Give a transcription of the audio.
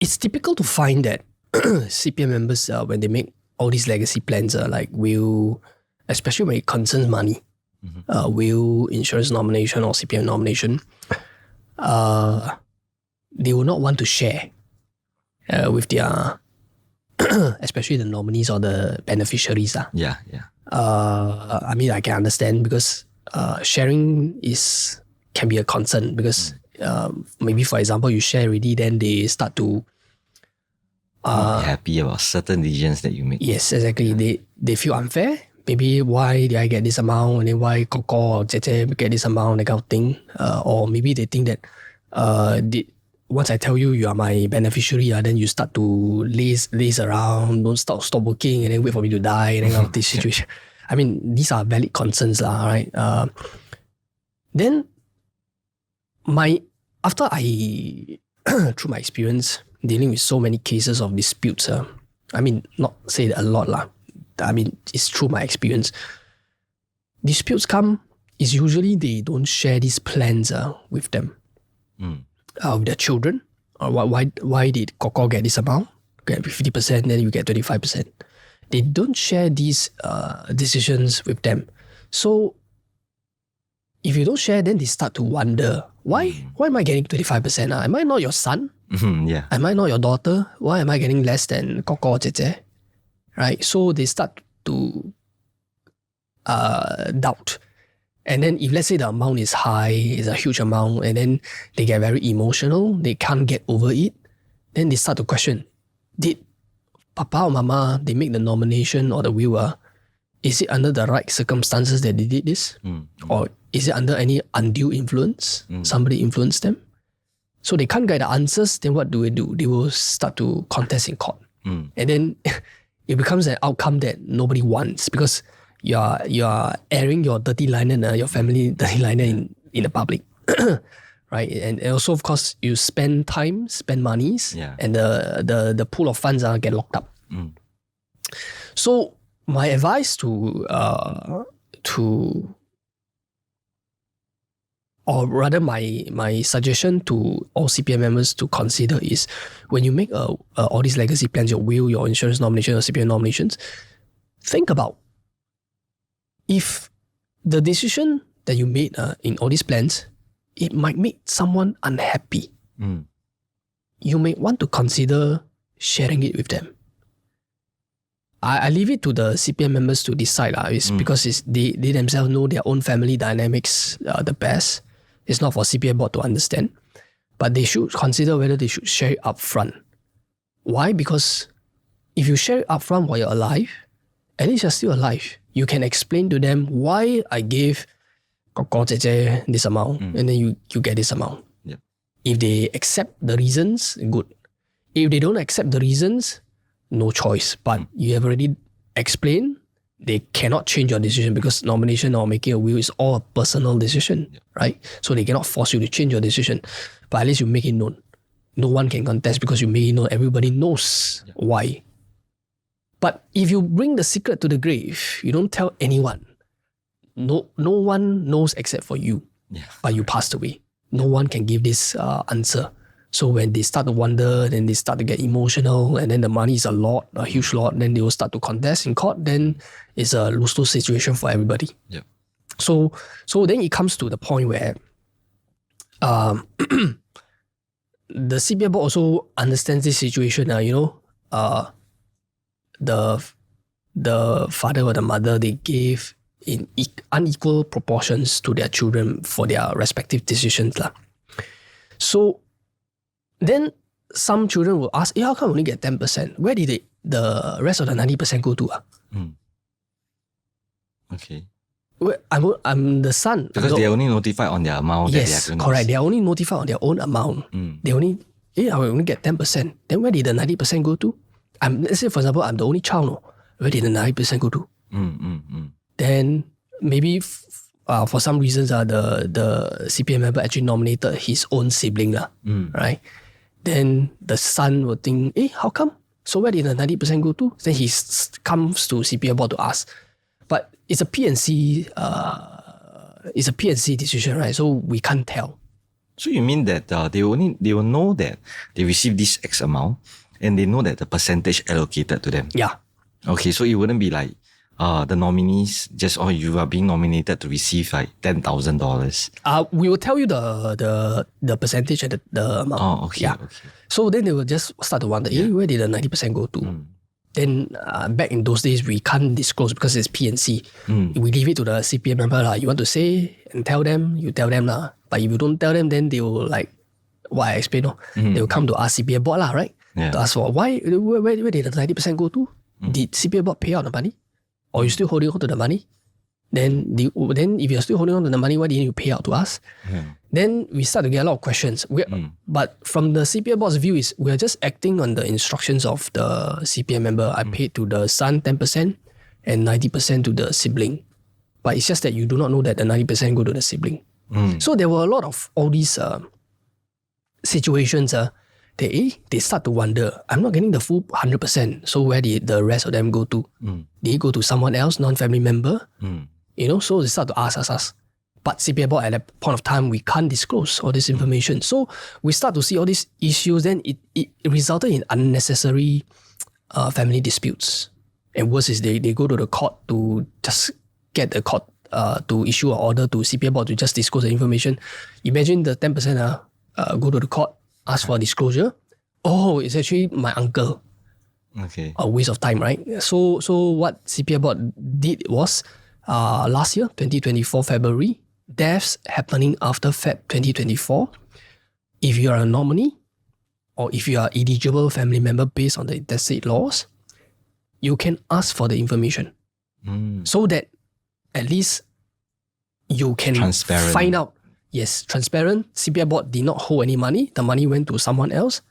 it's typical to find that CPF members, when they make all these legacy plans, will, especially when it concerns money, will, insurance nomination or CPF nomination, they will not want to share with their, especially the nominees or the beneficiaries. Yeah. I mean, I can understand because sharing can be a concern because maybe, for example, you share already, then they start to not happy about certain decisions that you make. Yes, exactly. They feel unfair. Maybe why did I get this amount, and then why Koko or Jie get this amount, that kind of thing. Or maybe they think that once I tell you are my beneficiary, then you start to laze around, don't stop working, and then wait for me to die, and then kind of this situation. I mean, these are valid concerns, right? Then after I through my experience dealing with so many cases of disputes, I mean, not say that a lot lah. I mean, it's through my experience. Disputes is usually they don't share these plans with them, with their children. Or why did Koko get this amount? Get 50%, then you get 25%. They don't share these decisions with them. So if you don't share, then they start to wonder, why am I getting 25%? Am I not your son? Yeah. Am I not your daughter? Why am I getting less than Koko or Jie? Right? So they start to doubt. And then if let's say the amount is high, it's a huge amount, and then they get very emotional, they can't get over it, then they start to question, did Papa or Mama, they make the nomination or the will, is it under the right circumstances that they did this? Or is it under any undue influence? Somebody influenced them? So they can't get the answers, then what do? They will start to contest in court. And then it becomes an outcome that nobody wants because you are airing your dirty linen, your family dirty linen in the public. Right? And also, of course, you spend time, spend monies, and the pool of funds get locked up. So my advice or rather my suggestion to all CPF members to consider is when you make all these legacy plans, your will, your insurance nomination, or CPF nominations, think about if the decision that you made in all these plans, it might make someone unhappy. You may want to consider sharing it with them. I leave it to the CPF members to decide because they themselves know their own family dynamics the best. It's not for CPF Board to understand. But they should consider whether they should share it upfront. Why? Because if you share it upfront while you're alive, at least you're still alive. You can explain to them why I gave Koko Jie this amount and then you get this amount. Yeah. If they accept the reasons, good. If they don't accept the reasons, no choice. But you have already explained, they cannot change your decision because nomination or making a will is all a personal decision, right? So they cannot force you to change your decision. But at least you make it known. No one can contest because you make it known. Everybody knows why. But if you bring the secret to the grave, you don't tell anyone. No one knows except for you. But you passed away. No one can give this answer. So when they start to wonder, then they start to get emotional, and then the money is a huge lot, then they will start to contest in court, then it's a lose-lose situation for everybody. So then it comes to the point where the CPF Board also understands this situation. The father or the mother, they gave in unequal proportions to their children for their respective decisions. So then some children will ask, how come I only get 10%? Where did the rest of the 90% go to? Okay. I'm the son. Because they are only notified on their amount. Yes, correct. They are only notified on their own amount. They only, I will only get 10%. Then where did the 90% go to? Let's say, for example, I'm the only child. No? Where did the 90% go to? Then maybe for some reasons, the CPF member actually nominated his own sibling. Right? Then the son will think, how come? So where did the 90% go to? Then he comes to CPF Board to ask. But it's a PNC decision, right? So we can't tell. So you mean that they will know that they receive this X amount and they know that the percentage allocated to them. Yeah. Okay, so it wouldn't be like the nominees just you are being nominated to receive like $10,000. We will tell you the percentage and the amount. Oh, okay. Yeah. Okay. So then they will just start to wonder, where did the 90% go to? Then back in those days, we can't disclose because it's P&C. We leave it to the CPF member. You want to say and tell them, you tell them. But if you don't tell them, then they will like, what I explained, they will come to ask CPF Board, right? Yeah. To ask for, where did the 90% go to? Did CPF Board pay out the money? Or you still holding on to the money? Then if you're still holding on to the money, why didn't you pay out to us? Yeah. Then we start to get a lot of questions. But from the CPF Board's view is we're just acting on the instructions of the CPF member. I paid to the son 10% and 90% to the sibling. But it's just that you do not know that the 90% go to the sibling. So there were a lot of all these situations they start to wonder, I'm not getting the full 100%. So where did the rest of them go to? Did it go to someone else, non-family member? So they start to ask us. But CPF Board at that point of time, we can't disclose all this information. So we start to see all these issues, then it resulted in unnecessary family disputes. And worse is they go to the court to just get the court to issue an order to CPF Board to just disclose the information. Imagine the 10% go to the court, ask for disclosure. Oh, it's actually my uncle. Okay. A waste of time, right? So what CPF Board did was last year, 2024 February, deaths happening after Feb 2024. If you are a nominee or if you are eligible family member based on the intestate laws, you can ask for the information so that at least you can find out. Yes, transparent. CPF Board did not hold any money. The money went to someone else.